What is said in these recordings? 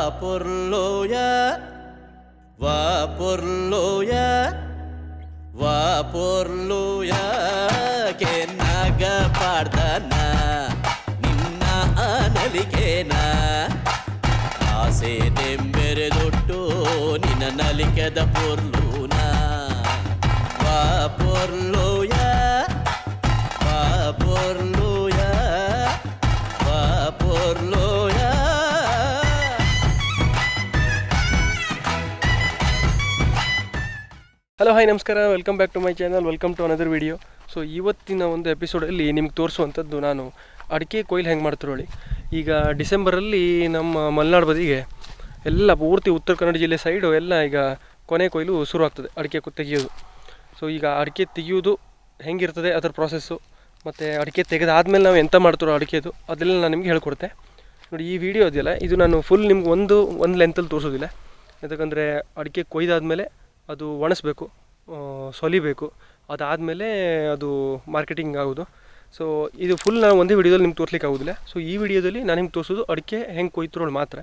Vapurloya, Vapurloya, Vapurloya, Kenaga Pardana, Ninna Analikena, Ase Temberedotto, Nina Nalikada Purluna, Vapurloya, Vapurloya, Vapurloya. Hello hi ನಮಸ್ಕಾರ, welcome back to my channel, welcome to another video. So ಇವತ್ತಿನ ಒಂದು ಎಪಿಸೋಡಲ್ಲಿ ನಿಮ್ಗೆ ತೋರಿಸುವಂಥದ್ದು ನಾನು ಅಡಿಕೆ ಕೊಯ್ಲು ಹೆಂಗೆ ಮಾಡ್ತಿರೋಳಿ. ಈಗ ಡಿಸೆಂಬರಲ್ಲಿ ನಮ್ಮ ಮಲೆನಾಡು ಬದಿಗೆ ಎಲ್ಲ ಪೂರ್ತಿ ಉತ್ತರ ಕನ್ನಡ ಜಿಲ್ಲೆ ಸೈಡು ಎಲ್ಲ ಈಗ ಕೊನೆ ಕೊಯ್ಲು ಶುರು ಆಗ್ತದೆ, ಅಡಿಕೆ ತೆಗೆಯೋದು. ಸೊ ಈಗ ಅಡಿಕೆ ತೆಗೆಯೋದು ಹೆಂಗಿರ್ತದೆ ಅದರ ಪ್ರಾಸೆಸ್ಸು, ಮತ್ತು ಅಡಿಕೆ ತೆಗೆದಾದ್ಮೇಲೆ ನಾವು ಎಂತ ಮಾಡ್ತಿರೋ ಅಡಿಕೆದು ಅದೆಲ್ಲ ನಾನು ನಿಮ್ಗೆ ಹೇಳ್ಕೊಡ್ತೆ ನೋಡಿ. ಈ ವಿಡಿಯೋ ಇದೆಯಲ್ಲ, ಇದು ನಾನು ಫುಲ್ ನಿಮ್ಗೆ ಒಂದು ಲೆಂತಲ್ಲಿ ತೋರಿಸೋದಿಲ್ಲ. ಯಾಕಂದರೆ ಅಡಿಕೆ ಕೊಯ್ದಾದ್ಮೇಲೆ ಅದು ಒಣಸ್ಬೇಕು, ಸೊಲಿಬೇಕು, ಅದಾದಮೇಲೆ ಅದು ಮಾರ್ಕೆಟಿಂಗ್ ಆಗೋದು. ಸೊ ಇದು ಫುಲ್ ನಾನು ಒಂದೇ ವಿಡಿಯೋದಲ್ಲಿ ನಿಮ್ಗೆ ತೋರಿಸ್ಲಿಕ್ಕೆ ಆಗೋದಿಲ್ಲ. ಸೊ ಈ ವಿಡಿಯೋದಲ್ಲಿ ನಾನು ನಿಮ್ಗೆ ತೋರಿಸೋದು ಅಡಿಕೆ ಹೆಂಗೆ ಕೊಯ್ತಿರೋಳು ಮಾತ್ರ.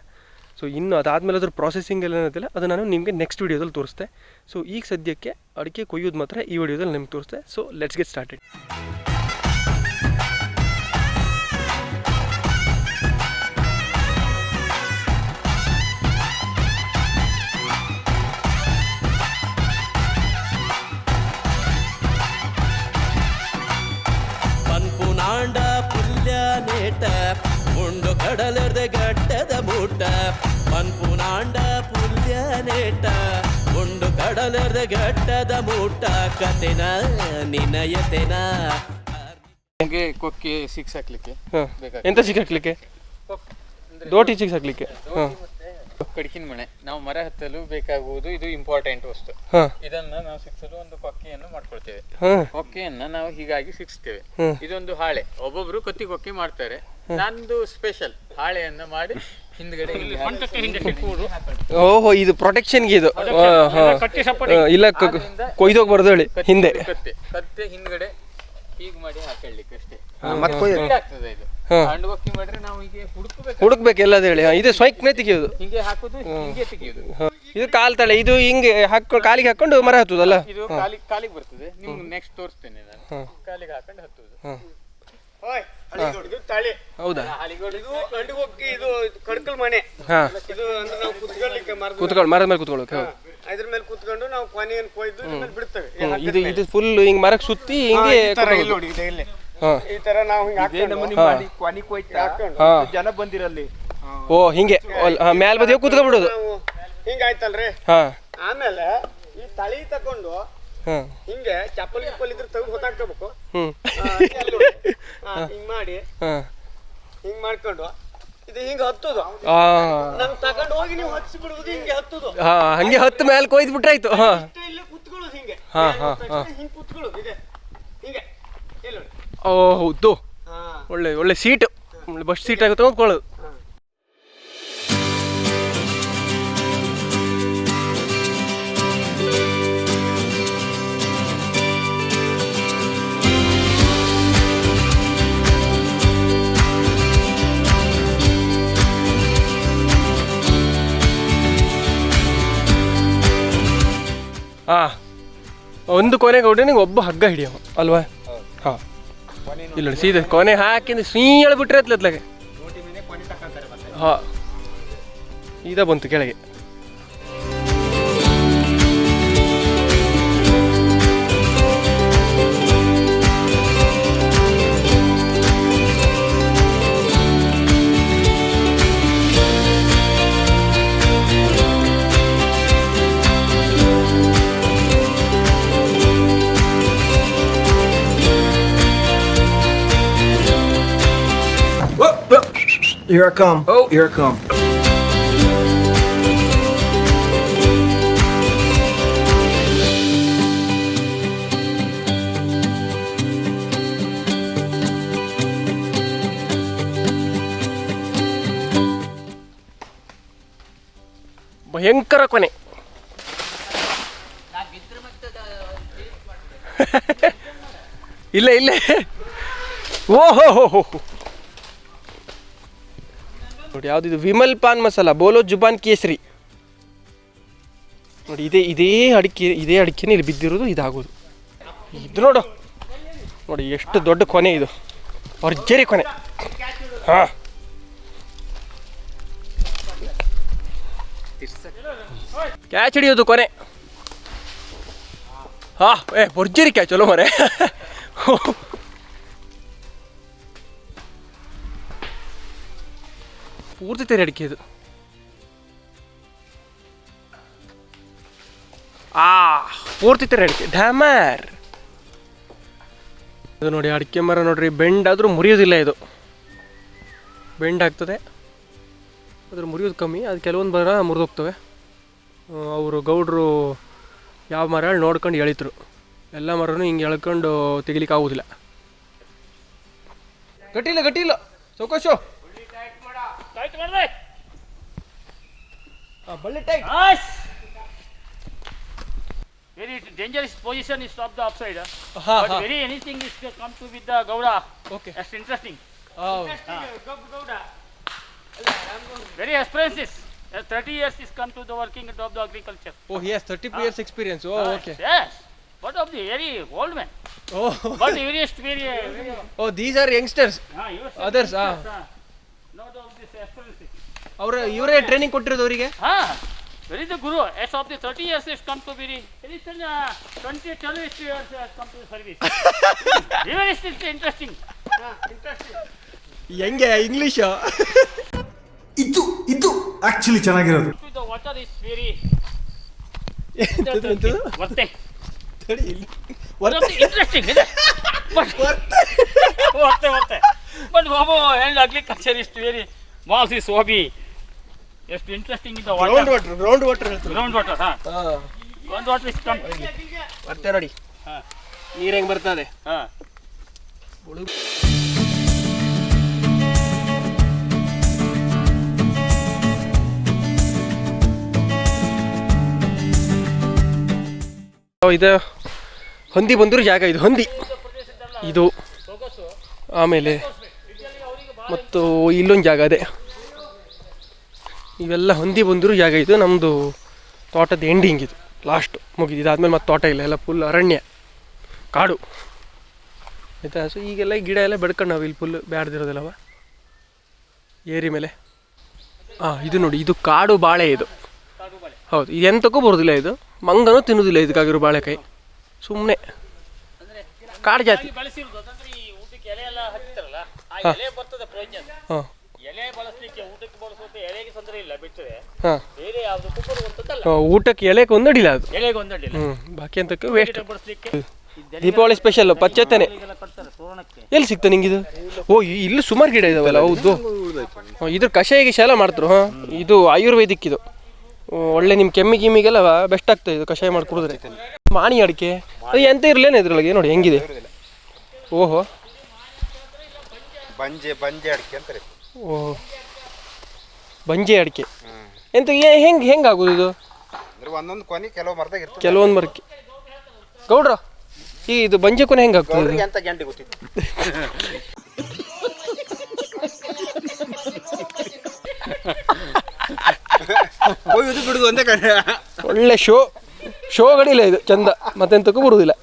ಸೊ ಇನ್ನು ಅದಾದಮೇಲೆ ಅದ್ರ ಪ್ರಾಸೆಸಿಂಗ್ ಎಲ್ಲ ಏನಿಲ್ಲ ಅದು ನಾನು ನಿಮಗೆ ನೆಕ್ಸ್ಟ್ ವಿಡಿಯೋದಲ್ಲಿ ತೋರಿಸ್ತೆ. ಸೊ ಈಗ ಸದ್ಯಕ್ಕೆ ಅಡಿಕೆ ಕೊಯ್ಯೋದು ಮಾತ್ರ ಈ ವಿಡಿಯೋದಲ್ಲಿ ನಿಮ್ಗೆ ತೋರಿಸ್ತೆ. So let's get started. ಪನ್ಪುನಾಂಡ ಪುಲ್ಯ ನೇಟ ಮುಂಡು ಕಡಲರ್ದ ಗಟ್ಟದ ಮೂಟ. ಪನ್ಪುನಾಂಡ ಪುಲ್ಯ ನೇಟ ಮುಂಡು ಕಡಲರ್ದ ಗಟ್ಟದ ಮೂಟ. ಕತೆನ ನಿನಯತೆನ ಹಂಗೆ ಕೊಕ್ಕೆ ಸಿಕ್ಸಾಕ್ಲಿಕ್ಕೆ ಎಂತ ಸಿಕ್ಕಾಕ್ಲಿಕ್ಕೆ, ದೋಟಿ ಸಿಕ್ಸಾಕ್ಲಿಕ್ಕೆ. ಕಡಿಕಿನ ಮನೆ ನಾವು ಮರ ಹತ್ತಲು ಬೇಕಾಗುವುದು ಇದು ಇಂಪಾರ್ಟೆಂಟ್ ವಸ್ತು. ಇದನ್ನ ನಾವು ಸಿಕ್ಸಲು ಒಂದು ಕೊಕ್ಕೆಯನ್ನು ಮಾಡ್ಕೊಳ್ತೇವೆ. ಕೊಕ್ಕೆಯನ್ನ ನಾವು ಹೀಗಾಗಿ ಸಿಕ್ಸ್ತೇವೆ. ಇದೊಂದು ಹಾಳೆ, ಒಬ್ಬೊಬ್ರು ಕೊಕ್ಕೆ ಮಾಡ್ತಾರೆ. ನಂದು ಸ್ಪೆಷಲ್ ಹಾಳೆಯನ್ನ ಮಾಡಿ ಹಿಂದ್ಗಡೆ ಓಹೋ, ಇದು ಪ್ರೊಟೆಕ್ಷನ್ಗೆ ಇದು ಇಲ್ಲ, ಕೊಯ್ದೋಗ್ಬಾರ್ದು ಹೇಳಿ ಹಿಂದೆ ಕತ್ತೆ ಹಿಂದ್ಗಡೆ ಹೀಗೆ ಮಾಡಿ ಹಾಕೊಳ್ಳಿಕ್ಕೆ ಅಷ್ಟೇ. ಆಗ್ತದೆ ಇದು ಹಂಡುಗೊಕ್ಕಿ ಮಾಡಿದ್ರೆ ನಾವು ಹೀಗೆ ಹುಡುಕ್ಬೇಕು ಎಲ್ಲದ ಹೇಳಿ. ಇದು ಸ್ವೈಕ್ನೇ ತೆಗಿಯೋದು, ಹಿಂಗೆ ಹಾಕುದು, ಹಿಂಗೆ ತೆಗಿಯೋದು. ಇದು ಕಾಲ್ ತಳೆ, ಇದು ಹಿಂಗೆ ಕಾಲಿಗೆ ಹಾಕೊಂಡು ಮರ ಹತ್ತುದಲ್ಲ. ಇದು ಕಾಲಿಗೆ ಬರ್ತದೆ. ನಿಮ್ಗೆ ನೆಕ್ಸ್ಟ್ ತೋರಿಸ್ತೇನೆ ನಾನು. ಕಾಲಿಗೆ ಹಾಕೊಂಡು ಹತ್ತುದು. ಹೌದಾ? ಕಡ್ಕಲ್ ಮನೆ ಕೂತ್ಕೊಂಡು ಮರದ ಮೇಲೆ ಕೂತ್ಕೊಳ್ಳೋಕೆ. ಅದ್ರ ಮೇಲೆ ಕೂತ್ಕೊಂಡು ನಾವು ಕೊನೆಯನ್ನು ಕೊಯ್ದು ಬಿಡ್ತೇವೆ. ಇದು ಫುಲ್ ಹಿಂಗ್ ಮರಕ್ಕೆ ಸುತ್ತಿ ಹಿಂಗೆ ನೋಡಿ ಇಲ್ಲಿ ಈ ತರ ನಾವು ಕೊನೆ ಕೊಯ್ತಾ ಜನ ಬಂದಿರಲ್ಲಿ. ಓ ಹಿಂಗೆ ಮ್ಯಾಲ್ ಬದಿಯ ಕೂತ್ಕೊಂಡ್ ಬಿಡೋದು. ಹಿಂಗಾಯ್ತಲ್ರಿ. ಆಮೇಲೆ ಈ ತಳಿ ತಕೊಂಡು ಹಿಂಗೆ ಚಪ್ಪಲ್ ಗಿಪ್ಪಲ್ ಇದ್ರೆ ತೆಗೆದು ಹೊತ್ತಾಕ್ಕೋಬೇಕು. ಹಿಂಗ್ ಮಾಡಿ ಹಿಂಗ್ ಮಾಡ್ಕೊಂಡು ಇದು ಹಿಂಗ ಹತ್ತುದು. ನಮ್ ತಗೊಂಡು ಹೋಗಿ ನೀವು ಹಚ್ಚಿ ಬಿಡುವುದು, ಹಿಂಗೆ ಹತ್ತುದು. ಹಂಗೆ ಹತ್ತು ಮೇಲೆ ಕೊಯ್ದು ಬಿಟ್ರೆ ಆಯ್ತು. ಇಲ್ಲಿ ಕುತ್ಕೊಳ್ಳೋದು ಹಿಂಗೆ ಹಿಂಗ್ ಕುತ್ಕೊಳ್ಳೋದು ಇದೆ ಹಿಂಗೆ. ಓ ಹೌದು, ಒಳ್ಳೆ ಸೀಟ್, ಬಸ್ ಸೀಟ್ ಆಗುತ್ತೆ ಕೂತ್ಕೊಳ್ಳೋದು. ಒಂದು ಕೊನೆಗೆ ಹೊಡೆನಿಗೆ ಒಬ್ಬ ಹಗ್ಗ ಹಿಡಿಯವ ಅಲ್ವಾ? ಇಲ್ಲ ಸೀದಾ ಕೊನೆ ಹಾಕಿಂದ ಸೀಳ ಬಿಟ್ರೆ ಅತ್ಲತ್ಲಾಗೆ. ಇದ ಬಂತು ಕೆಳಗೆ. Here I come. Oh, here I come. ಭಯಂಕರ ಕೊನೆ. ಇಲ್ಲ ಓಹೋ ನೋಡಿ ಯಾವುದಿದು ವಿಮಲ್ ಪಾನ್ ಮಸಾಲ ಬೋಲೋ ಜುಬಾನ್ ಕೇಸರಿ ನೋಡಿ. ಇದೇ ಅಡಿಕೆನೇ ಇಲ್ಲಿ ಬಿದ್ದಿರೋದು ಇದಾಗೋದು. ಇದು ನೋಡಿ ಎಷ್ಟು ದೊಡ್ಡ ಕೊನೆ ಇದು, ಭರ್ಜರಿ ಕೊನೆ. ಹಾಂ ಕ್ಯಾಚ್ ಹಿಡಿಯೋದು ಕೊನೆ. ಹಾಂ ಭರ್ಜರಿ ಕ್ಯಾಚ್ ಅಲ್ಲೋ ಮರೆ. ಪೂರ್ತಿ ತೆರೆ ಅಡಿಕೆ ಇದು. ಪೂರ್ತಿ ತೆರೆ ಅಡಿಕೆ ಡ್ಯಾಮರ್. ಇದು ನೋಡಿ ಅಡಿಕೆ ಮರ ನೋಡ್ರಿ, ಬೆಂಡ್ ಆದರೂ ಮುರಿಯೋದಿಲ್ಲ ಇದು. ಬೆಂಡ್ ಆಗ್ತದೆ ಅದ್ರ ಮುರಿಯೋದು ಕಮ್ಮಿ, ಅದು ಕೆಲವೊಂದು ಮರ ಮುರಿದೋಗ್ತವೆ. ಅವರು ಗೌಡ್ರು ಯಾವ ಮರ ನೋಡ್ಕೊಂಡು ಎಳಿತರು, ಎಲ್ಲ ಮರನೂ ಹಿಂಗೆ ಎಳ್ಕೊಂಡು ತೆಗಿಲಿಕ್ಕೆ ಆಗೋದಿಲ್ಲ. ಗಟ್ಟಿಲ್ಲ ಚೌಕಾಶು ಬಳ್ಳಿ tight. Very dangerous position is stop the upside. But very anything is come to with the Gouda. Okay. That's interesting. Gouda. Very experiences. 30 years is come to the working of the agriculture. Oh, he has 30 years experience. Oh, okay. Yes. What of the very old man. Oh. But very very. Oh, these are youngsters. Others. Not of this experiences. ಇವರೇ training ಕೊಟ್ಟಿರೋದು ಅವರಿಗೆ. Where is the guru? As of the 30 years has come to very. It is 12 years has come to service. Very interesting. Interesting. ಹೆಂಗೆ English ಇದು actually ಚೆನ್ನಾಗಿರೋದು. The water is very. Interesting. But and agriculture is very. Balse is hobby. ಎಷ್ಟು interesting ಇದೆ ground water ground water. Ground water is come ಬರ್ತೇ ನೋಡಿ. ನೀರು ಹೆಂಗೆ ಬರ್ತದೆ. ಇದು ಹೊಂದಿ ಬಂದಿರೋ ಜಾಗ, ಇದು ಹೊಂದಿ ಇದು. ಆಮೇಲೆ ಮತ್ತು ಇಲ್ಲೊಂದು ಜಾಗ ಅದೇ, ಇವೆಲ್ಲ ಹೊಂದಿ ಬಂದಿರೋ ಜಾಗ. ಇದು ನಮ್ಮದು ತೋಟದ ಎಂಡಿಂಗ್, ಇದು ಲಾಸ್ಟ್ ಮುಗಿದು. ಇದಾದ್ಮೇಲೆ ಮತ್ತೆ ತೋಟ ಇಲ್ಲ, ಎಲ್ಲ ಫುಲ್ ಅರಣ್ಯ ಕಾಡು ಆಯಿತಾ. ಸೊ ಈಗೆಲ್ಲ ಗಿಡ ಎಲ್ಲ ಬೆಡ್ಕೊಂಡು ನಾವು ಇಲ್ಲಿ ಫುಲ್ ಬ್ಯಾಡ್ದಿರೋದಿಲ್ಲವ ಏರಿ ಮೇಲೆ. ಇದು ನೋಡಿ, ಇದು ಕಾಡು ಬಾಳೆ. ಇದು ಹೌದು, ಇದು ಎಂತಕ್ಕೂ ಬರೋದಿಲ್ಲ. ಇದು ಮಂಗನೂ ತಿನ್ನೋದಿಲ್ಲ ಇದಕ್ಕಾಗಿರೋ ಬಾಳೆಕಾಯಿ, ಸುಮ್ಮನೆ ಕಾಡು ಜಾತಿ. ಹಾಂ ಊಟಕ್ಕೆ ಎಲೆಗೆ ಒಂದಡಿಲ್ಲ ಅದು. ಬಾಕಿ ಅಂತಕ್ಕೆ ವೇಸ್ಟ್. ದೀಪಾವಳಿ ಸ್ಪೆಷಲ್ ಪಚ್ಚತೆನೆ ಎಲ್ಲಿ ಸಿಗ್ತಾ ನಿಂಗಿದು? ಇಲ್ಲಿ ಸುಮಾರು ಗಿಡ ಇದಾವಲ್ಲ. ಹೌದು, ಇದ್ರ ಕಷಾಯ ಗಿಷಾಯ ಮಾಡ್ತಾರೆ. ಇದು ಆಯುರ್ವೇದಿಕ್. ಇದು ಒಳ್ಳೆ ನಿಮ್ಮ ಕೆಮ್ಮಿಗೆಲ್ಲ ಬೆಸ್ಟ್ ಆಗ್ತದೆ ಇದು ಕಷಾಯ ಮಾಡಿ ಕುಡಿದ್ರೆ. ಮಾಣಿ ಅಡಿಕೆ ಅದು ಎಂತ ಇರಲೇನೆ ಇದ್ರೊಳಗೆ ನೋಡಿ ಹೆಂಗಿದೆ. ಓಹೋ, ಓಹೋ ಬಂಜೆ ಅಡಿಕೆ ಎಂತ ಹೆಂಗೆ ಆಗೋದು ಇದು? ಕೆಲವೊಂದು ಮರಕ್ಕೆ ಗೌಡ್ರ ಇದು ಬಂಜೆ ಕೊನೆ ಹೆಂಗೆ ಆಗ್ತದೆ? ಒಳ್ಳೆ ಶೋಗಳಿಲ್ಲ ಇದು, ಚಂದ, ಮತ್ತೆಂತಕ್ಕೂ ಬರುವುದಿಲ್ಲ.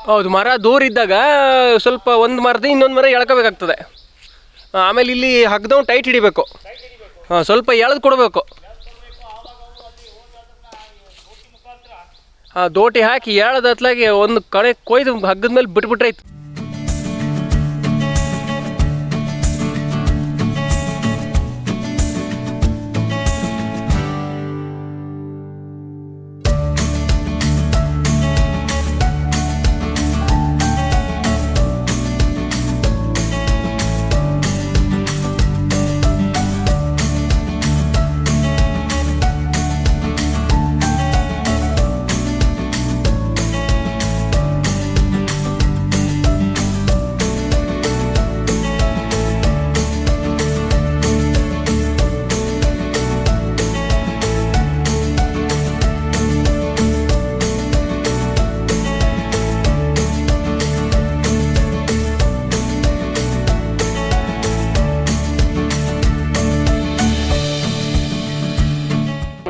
ಹೌದು, ಮರ ದೂರ ಇದ್ದಾಗ ಸ್ವಲ್ಪ ಒಂದು ಮರದ ಇನ್ನೊಂದು ಮರ ಎಳ್ಕೋಬೇಕಾಗ್ತದೆ. ಆಮೇಲೆ ಇಲ್ಲಿ ಹಗ್ದವ್ ಟೈಟ್ ಹಿಡಿಬೇಕು. ಸ್ವಲ್ಪ ಎಳೆದು ಕೊಡಬೇಕು. ದೋಟಿ ಹಾಕಿ ಎಳೆದ ಹತ್ಲಾಗಿ ಒಂದು ಕಡೆ ಕೊಯ್ದು ಹಗ್ಗದ ಮೇಲೆ ಬಿಟ್ಬಿಟ್ರಾಯ್ತು.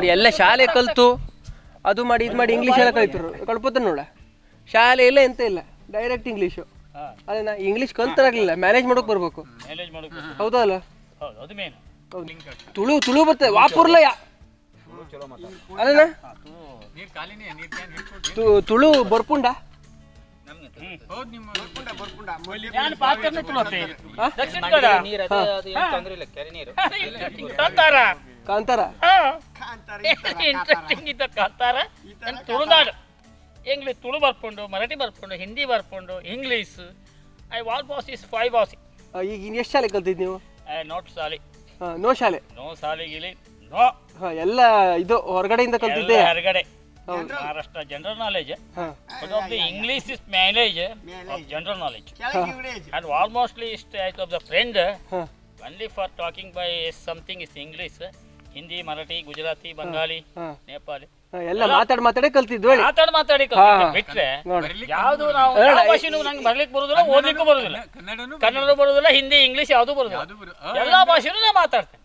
ನೋಡಿ ಎಲ್ಲ ಶಾಲೆ ಕಲಿತು ಅದು ಮಾಡಿ ಇದು ಮಾಡಿ ಇಂಗ್ಲೀಷ್ ಎಲ್ಲ ಕಲಿತರು ಕಳ್ಪೋತಾನೆ ನೋಡ. ಶಾಲೆ ಇಲ್ಲ ಎಂತ ಇಲ್ಲ, ಡೈರೆಕ್ಟ್ ಇಂಗ್ಲೀಷು. ಅದೇ ನಾ ಇಂಗ್ಲೀಷ್ ಕಲ್ತರಾಗಲಿಲ್ಲ, ಮ್ಯಾನೇಜ್ ಮಾಡೋಕೆ ಬರಬೇಕು. ಹೌದಾ ಅಲ್ಲ? ತುಳು ಬರ್ತದೆ ವಾಪುರ್ಲಯ ಅಲ್ಲಣ್ಣ. ತುಳು ಬರ್ಪುಂಡ ಕಾಂತಾರ ಇಂಟ್ರೆಸ್ಟಿಂಗ್ ಇದ್ದ ಕಾಂತಾರ. ತುಳುನಾಡು ಇಂಗ್ಲೀಷ್ ತುಳು ಬರ್ಕೊಂಡು, ಮರಾಠಿ ಬರ್ಕೊಂಡು, ಹಿಂದಿ ಬರ್ಕೊಂಡು, ಇಂಗ್ಲೀಷ್. ಐ ವಾಲ್ ಬಾಸ್ ಇಸ್ 5 ಬಾಸ್. ಈಗ ಎಷ್ಟು ಶಾಲೆ ಕಲ್ತಿದ್ ನೀವು? ನೋಟ್ ಶಾಲೆ. ನೋ ಶಾಲೆ? ನೋ ಶಾಲೆಗಿಲಿ ನೋ. ಎಲ್ಲ ಇದು ಹೊರಗಡೆಯಿಂದ ಕಲ್ತಿದ್ದೆ? ಹೊರಗಡೆ. Maharashtra general knowledge, but of the English is knowledge of general knowledge, and almostly is type of the friend only for talking by something is English, Hindi, Marathi, Gujarati, Bengali, Nepali. ಎಲ್ಲ ಮಾತಾಡಿ ಕಲ್ತಿದ್ವಿ. ಮಾತಾಡಿ ಬಿಟ್ರೆ ಯಾವುದು ನಾವು ಯಾವ ಭಾಷೆನೂ ನಂಗೆ ಬರ್ಲಿಕ್ಕೆ ಬರೋದಿಲ್ಲ, ಓದ್ಲಿಕ್ಕೂ ಬರೋದಿಲ್ಲ. ಕನ್ನಡ ಬರೋದಿಲ್ಲ, ಹಿಂದಿ, ಇಂಗ್ಲಿಷ್ ಯಾವುದು ಬರೋದಿಲ್ಲ. ಎಲ್ಲ ಭಾಷೆನೂ ನಾನು ಮಾತಾಡ್ತೇನೆ.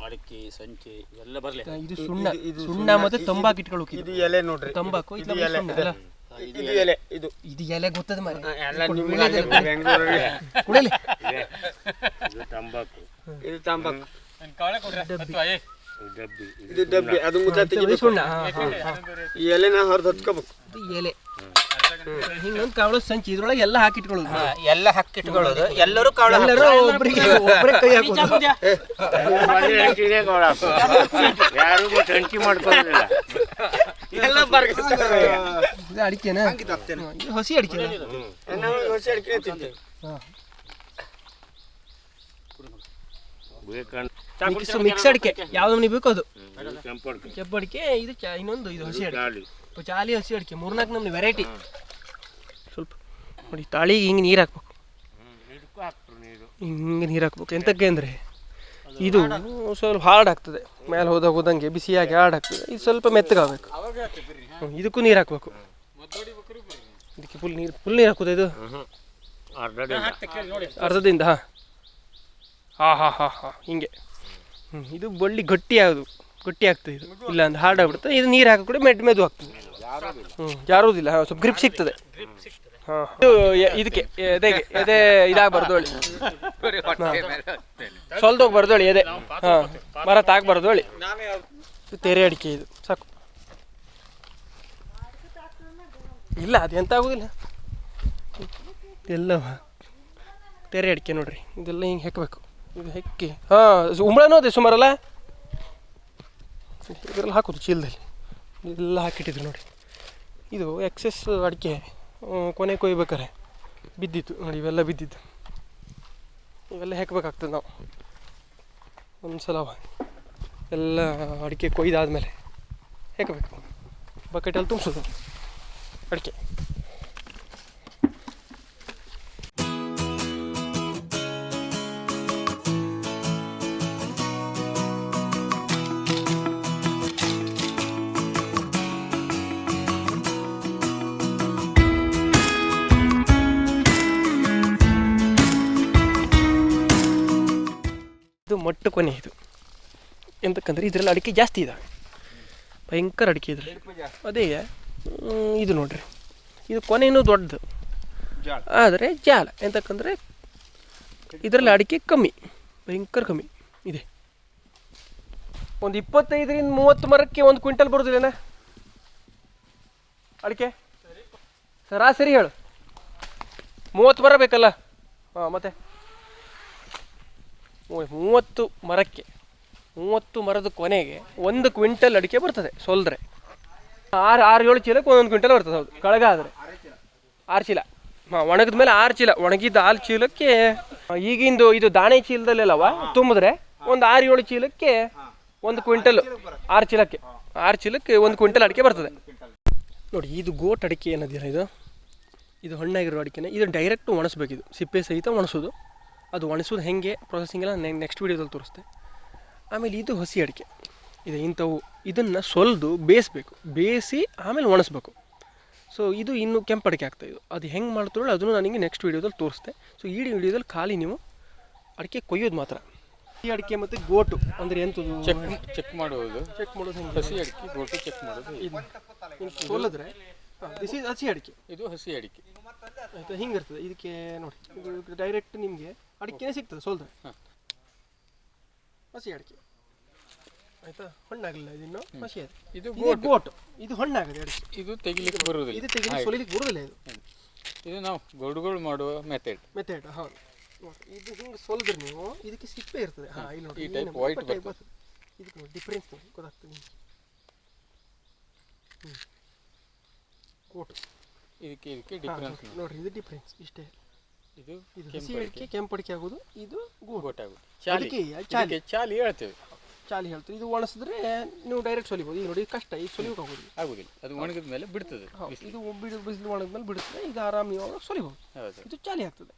ಅಡಿಕೆ, ಸಂಚೆ ಎಲ್ಲ ಬರಲಿ. ಇದು ಸುಣ್ಣ ಮತ್ತೆ ತಂಬಾಕು ಇಟ್ಕೊಳ್ಳೋಕೆ. ಇದು ಎಲೆ ನೋಡ್ರಿ, ತಂಬಾಕು. ಇದು ಎಲೆ, ಇದು ಎಲೆ ಗೊತ್ತದ ಮರೆ. ಇದು ತಂಬಾಕು. ಇದು ಡಬ್ಬಿ, ಅದು ಮುಚ್ಚ ಸುಣ್ಣ. ಈ ಎಲೆನ ಹೊರದು ಹತ್ಕೋಬೇಕು. ಇದು ಎಲೆ ಹಿಂಗೊಂದು ಕಾವಳ ಸಂಚಿ, ಇದ್ರೊಳಗೆ ಎಲ್ಲ ಹಾಕಿಟ್ಕೊಳ್ಳೋದು. ಎಲ್ಲ ಹಾಕಿಟ್ಕೊಳ್ಳೋದು. ಎಲ್ಲರೂ ಕಾವಳ, ಒಬ್ಬರೇ ಕೈ ಹಾಕೋದು. ಯಾರು ಟಂಕಿ ಮಾಡ್ಕೊಳ್ಳೋದಿಲ್ಲ. ಎಲ್ಲ ಇದು ಅಡಿಕೆನಾ? ಇದು ಹಸಿ ಅಡಿಕೆ. ಹಸಿ ಅಡಿಕೆ ತಿಂತೇವೆ. ಮಿಕ್ಸ್ ಅಡಿಕೆ ಯಾವ್ದು ನೀವು ಬೇಕು ಅದು. ಕೆಂಪು ಅಡಿಕೆ, ಇದು ಇನ್ನೊಂದು ಇದು ಹಸಿ ಅಡಿಕೆ, ಚಾಲಿ ಹಸಿ ಅಡಿಕೆ. 3-4 ನಮ್ನಿ ವೆರೈಟಿ. ಸ್ವಲ್ಪ ನೋಡಿ, ತಾಳಿಗೆ ಹಿಂಗೆ ನೀರು ಹಾಕ್ಬೇಕು, ಹಿಂಗೆ ನೀರು ಹಾಕ್ಬೇಕು. ಎಂತಕ್ಕೆ ಅಂದರೆ ಇದು ಸ್ವಲ್ಪ ಹಾರ್ಡ್ ಆಗ್ತದೆ, ಮೇಲೆ ಹೋದಂಗೆ ಬಿಸಿಯಾಗಿ ಹಾರ್ಡ್ ಆಗ್ತದೆ. ಇದು ಸ್ವಲ್ಪ ಮೆತ್ತಗಾಗಬೇಕು. ಇದಕ್ಕೂ ನೀರು ಹಾಕ್ಬೇಕು. ಇದಕ್ಕೆ ಫುಲ್ ನೀರು ಹಾಕೋದು. ಇದು ಅರ್ಧದಿಂದ ಹಾಂ ಹಿಂಗೆ. ಇದು ಬಳ್ಳಿ ಗಟ್ಟಿ ಆಗ್ತದೆ. ಇದು ಇಲ್ಲ ಅಂದ್ರೆ ಹಾರ್ಡ್ ಆಗ್ಬಿಡುತ್ತೆ. ಇದು ನೀರು ಹಾಕಿ ಕೂಡ ಮೆದು ಆಗ್ತದೆ. ಜಾರುವುದಿಲ್ಲ, ಸ್ವಲ್ಪ ಗ್ರಿಪ್ ಸಿಗ್ತದೆ. ಹಾಂ, ಇದಕ್ಕೆ ಎದೆ ಇದಾಗಬಾರ್ದು ಹೇಳಿ, ಸೊಲ್ದೋಗ್ಬಾರ್ದು ಹೇಳಿ ಎದೆ. ಹಾಂ, ಮರ ತಾಗಬಾರ್ದು ಹೇಳಿ. ತೆರೆ ಅಡಿಕೆ ಇದು ಸಾಕು. ಇಲ್ಲ ಅದು ಎಂತ ಆಗೋದಿಲ್ಲ. ಎಲ್ಲ ತೆರೆ ಅಡಿಕೆ ನೋಡ್ರಿ, ಇದೆಲ್ಲ ಹಿಂಗೆ ಹೆಕ್ಕಬೇಕು. ಇದು ಹೆಕ್ಕಿ ಉಂಬಳನೂ ಅದೇ ಸುಮಾರಲ್ಲ, ಇದರಲ್ಲಿ ಹಾಕೋದು ಚೀಲದಲ್ಲಿ. ಇದೆಲ್ಲ ಹಾಕಿಟ್ಟಿದ್ರು ನೋಡಿ. ಇದು ಎಕ್ಸೆಸ್ ಅಡಿಕೆ ಕೊನೆ ಕೊಯ್ಬೇಕಾರೆ ಬಿದ್ದಿತ್ತು ನೋಡಿ, ಇವೆಲ್ಲ ಬಿದ್ದಿದ್ದು. ಇವೆಲ್ಲ ಹೆಕ್ಕಬೇಕಾಗ್ತದೆ ನಾವು ಒಂದು ಸಲ. ಎಲ್ಲ ಅಡಿಕೆ ಕೊಯ್ದಾದ್ಮೇಲೆ ಹೆಕ್ಕಬೇಕು. ಬಕೆಟಲ್ಲಿ ತುಂಬಿಸೋದು ಅಡಿಕೆ. ಇದು ಮೊಟ್ಟ ಕೊನೆ. ಇದು ಎಂತಕ್ಕಂದ್ರೆ ಇದರಲ್ಲಿ ಅಡಿಕೆ ಜಾಸ್ತಿ ಇದ್ದಾವೆ, ಭಯಂಕರ ಅಡಿಕೆ ಇದ್ರೆ. ಅದೇ ಇದು ನೋಡ್ರಿ, ಇದು ಕೊನೆಯೂ ದೊಡ್ಡದು, ಆದರೆ ಜಾಲ ಎಂತಕ್ಕಂದರೆ ಇದರಲ್ಲಿ ಅಡಿಕೆ ಕಮ್ಮಿ, ಭಯಂಕರ ಕಮ್ಮಿ ಇದೆ. ಒಂದು 25-30 ಮರಕ್ಕೆ 1 ಕ್ವಿಂಟಲ್ ಬರೋದಿಲ್ಲನ ಅಡಿಕೆ? ಸರಾಸರಿ ಹೇಳು, 30 ಮರ ಬೇಕಲ್ಲ? ಹಾಂ, ಮತ್ತೆ 30 ಮರಕ್ಕೆ 30 ಮರದ ಕೊನೆಗೆ 1 ಕ್ವಿಂಟಲ್ ಅಡಿಕೆ ಬರ್ತದೆ. ಸೋಲ್ದ್ರೆ 6-7 ಚೀಲಕ್ಕೆ 1 ಕ್ವಿಂಟಲ್ ಬರ್ತದೆ. ಹೌದು, ಕಳಗ ಆದರೆ 6 ಚೀಲ. ಹಾಂ, ಒಣಗಿದ ಮೇಲೆ 6 ಚೀಲ. ಒಣಗಿದ್ದ 6 ಚೀಲಕ್ಕೆ ಈಗಿಂದು ಇದು ದಾಣೆ ಚೀಲದಲ್ಲೆಲ್ಲವ ತುಂಬಿದ್ರೆ ಒಂದು 6-7 ಚೀಲಕ್ಕೆ 1 ಕ್ವಿಂಟಲ್. 6 ಚೀಲಕ್ಕೆ 1 ಕ್ವಿಂಟಲ್ ಅಡಿಕೆ ಬರ್ತದೆ ನೋಡಿ. ಇದು ಗೋಟ್ ಅಡಿಕೆ ಏನದಿಲ್ಲ, ಇದು ಹಣ್ಣಾಗಿರೋ ಅಡಿಕೆನ ಇದು ಡೈರೆಕ್ಟ್ ಒಣಸ್ಬೇಕು. ಇದು ಸಿಪ್ಪೆ ಸಹಿತ ಒಣಸೋದು. ಅದು ಒಣಸೋದು ಹೆಂಗೆ ಪ್ರೊಸೆಸಿಂಗ್ ಎಲ್ಲ ನೆಕ್ಸ್ಟ್ ವೀಡಿಯೋದಲ್ಲಿ ತೋರಿಸ್ತೆ. ಆಮೇಲೆ ಇದು ಹಸಿ ಅಡಿಕೆ ಇದೆ. ಇಂಥವು ಇದನ್ನು ಸೊಲ್ದು ಬೇಯಿಸ್ಬೇಕು, ಬೇಯಿಸಿ ಆಮೇಲೆ ಒಣಸ್ಬೇಕು. ಸೊ ಇದು ಇನ್ನೂ ಕೆಂಪು ಅಡಿಕೆ ಆಗ್ತಾಯಿದ್ದು. ಅದು ಹೆಂಗೆ ಮಾಡ್ತಾರೋ ಅದನ್ನು ನನಗೆ ನೆಕ್ಸ್ಟ್ ವೀಡಿಯೋದಲ್ಲಿ ತೋರಿಸ್ತೆ. ಸೊ ಈ ವಿಡಿಯೋದಲ್ಲಿ ಖಾಲಿ ನೀವು ಅಡಿಕೆ ಕೊಯ್ಯೋದು ಮಾತ್ರ. ಈ ಅಡಿಕೆ ಮತ್ತು ಗೋಟು ಅಂದರೆ ಎಂಥದ್ದು? ಚೆಕ್ ಮಾಡುವುದು. ಚೆಕ್ ಮಾಡೋದು ಹೆಂಗೆ? ಹಸಿ ಅಡಿಕೆ ಗೋಟು ಚೆಕ್ ಮಾಡೋದು. ಇದು ಸೋಲಿದ್ರೆ ದಿಸ್ ಈಸ್ ಹಸಿ ಅಡಿಕೆ. ಇದು ಹಸಿ ಅಡಿಕೆ ಆಯಿತಾ, ಹಿಂಗಿರ್ತದೆ. ಇದಕ್ಕೆ ನೋಡಿ, ಇದು ಡೈರೆಕ್ಟ್ ನಿಮಗೆ ಅಡಿಕೆನೇ ಸಿಗ್ತದೆ ಸೋಲ್ದ್ರೆ. ಹಸಿ ಅಡಿಕೆ ಆಯಿತಾ, ಹಣ್ಣಾಗಲಿಲ್ಲ ಇದಿನ್ನು ಹಸಿ ಅದು. ಇದು ಗೋಟು, ಇದು ಹಣ್ಣಾಗದೆ ಅಡಿಕೆ. ಇದು ತೆಗಿಲಿಕ್ಕೆ ಬರುವುದಿಲ್ಲ, ಇದು ತೆಗಿಲಿಕ್ಕೆ ಸೋಲಿಲಿಕ್ಕೆ ಬರುವುದಿಲ್ಲ. ಇದು ನಾವು ಗೋಡುಗಳು ಮಾಡುವ ಮೆಥಡ್. ಹೌದು. ಇದು ಹಿಂಗೆ ಸೋಲಿದ್ರೆ ನೀವು ಇದಕ್ಕೆ ಸಿಪ್ಪೆ ಇರ್ತದೆ. ಇಲ್ಲಿ ನೋಡಿ, ಈ ಟೈಪ್ ವೈಟ್ ಬರ್ತದೆ. ಇದಕ್ಕೆ ನೋಡಿ ಡಿಫ್ರೆನ್ಸ್ ನೋಡಿ ಗೊತ್ತಾಗ್ತದೆ ನಿಮಗೆ. ಗೋಟು ಇದಕ್ಕೆ ಡಿಫ್ರೆನ್ಸ್ ನೋಡ್ರಿ, ಇದು ಡಿಫ್ರೆನ್ಸ್ ಇಷ್ಟೇ. ಇದು ಹಸಿ ಅಡಿಕೆ ಕೆಂಪು ಅಡಿಕೆ ಆಗೋದು, ಇದು ಗೋಟಾಗೋದು. ಚಾಲಿ ಹೇಳ್ತೇವೆ, ಚಾಲಿ ಹೇಳ್ತೀವಿ. ಇದು ಒಣಸಿದ್ರೆ ನೀವು ಡೈರೆಕ್ಟ್ ಸೊಲಿಬೋದು. ಈಗ ನೋಡಿ ಕಷ್ಟ, ಈಗ ಸೊಲಿಯೋಕೆ ಆಗೋದಿಲ್ಲ. ಅದು ಒಣಗಿದ ಮೇಲೆ ಬಿಡ್ತದೆ. ಇದು ಬಿಸಿಲು ಒಣಗಿದ ಮೇಲೆ ಬಿಡುತ್ತೆ. ಇದು ಆರಾಮ್ ಇವಾಗ ಸೊಲಿಬೋದು. ಇದು ಚಾಲಿ ಆಗ್ತದೆ.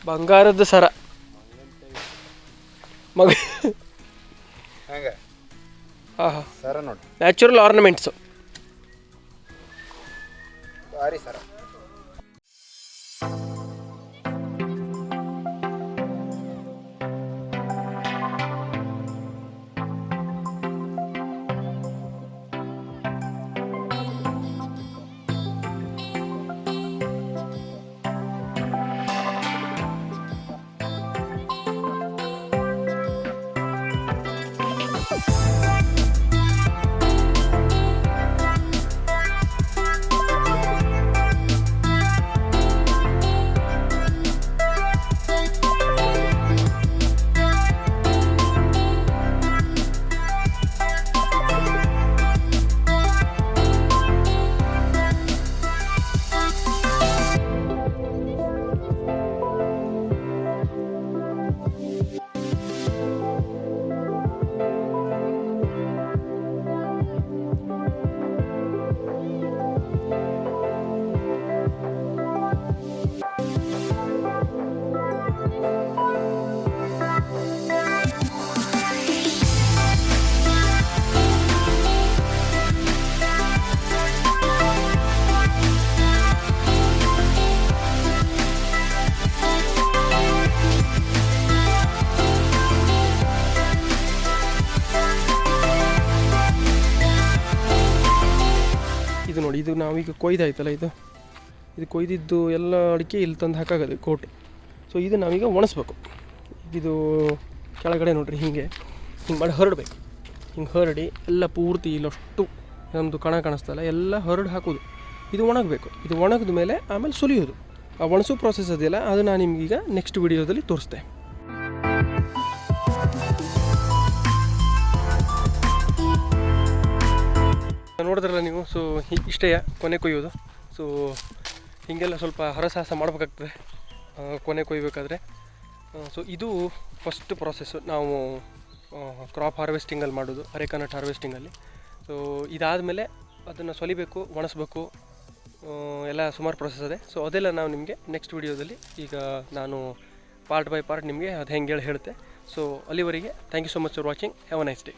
ಬಂಗಾರದ ಸರ ಮಗ ಸರ ನೋಡಿ, ನ್ಯಾಚುರಲ್ ಆರ್ನಮೆಂಟ್ಸು. ಭಾರಿ ಸರ. ಇದು ನೋಡಿ, ಇದು ನಾವೀಗ ಕೊಯ್ದಾಯ್ತಲ್ಲ, ಇದು ಕೊಯ್ದಿದ್ದು ಎಲ್ಲ ಅಡಿಕೆ ಇಲ್ಲಿ ತಂದು ಹಾಕಾಗದೆ ಕೋಟೆ. ಸೊ ಇದು ನಾವೀಗ ಒಣಸ್ಬೇಕು. ಇದು ಕೆಳಗಡೆ ನೋಡಿರಿ ಹಿಂಗೆ ಮಾಡಿ ಹರಡಬೇಕು. ಹಿಂಗೆ ಹರಡಿ ಎಲ್ಲ ಪೂರ್ತಿ ಇಲ್ಲಷ್ಟು ನಮ್ಮದು ಕಣ ಕಾಣಿಸ್ತಲ್ಲ ಎಲ್ಲ ಹರಡು ಹಾಕೋದು. ಇದು ಒಣಗಬೇಕು. ಇದು ಒಣಗಿದ ಮೇಲೆ ಆಮೇಲೆ ಸುಲಿಯೋದು. ಆ ಒಣಸು ಪ್ರೋಸೆಸ್ ಅದೆಯಲ್ಲ, ಅದು ನಾನು ನಿಮಗೀಗ ನೆಕ್ಸ್ಟ್ ವಿಡಿಯೋದಲ್ಲಿ ತೋರಿಸ್ತೆ. ನೋಡಿದ್ರಲ್ಲ ನೀವು. ಸೊ ಇಷ್ಟೇ ಕೊನೆ ಕೊಯ್ಯೋದು. ಸೊ ಹೀಗೆಲ್ಲ ಸ್ವಲ್ಪ ಹರಸಾಹಸ ಮಾಡಬೇಕಾಗ್ತದೆ ಕೊನೆ ಕೊಯ್ಬೇಕಾದ್ರೆ. ಸೊ ಇದು ಫಸ್ಟ್ ಪ್ರಾಸೆಸ್ಸು ನಾವು ಕ್ರಾಪ್ ಹಾರ್ವೆಸ್ಟಿಂಗಲ್ಲಿ ಮಾಡೋದು, ಅರೆಕಾನಟ್ ಹಾರ್ವೆಸ್ಟಿಂಗಲ್ಲಿ. ಸೊ ಇದಾದಮೇಲೆ ಅದನ್ನು ಸೊಲಿಬೇಕು, ಒಣಸ್ಬೇಕು, ಎಲ್ಲ ಸುಮಾರು ಪ್ರೊಸೆಸ್ ಇದೆ. ಸೊ ಅದೆಲ್ಲ ನಾವು ನಿಮಗೆ ನೆಕ್ಸ್ಟ್ ವಿಡಿಯೋದಲ್ಲಿ ಈಗ ನಾನು ಪಾರ್ಟ್ ಬೈ ಪಾರ್ಟ್ ನಿಮಗೆ ಅದು ಹೆಂಗೆ ಹೇಳುತ್ತೆ. ಸೊ ಅಲ್ಲಿವರೆಗೆ thank you so much for watching. Have a nice day.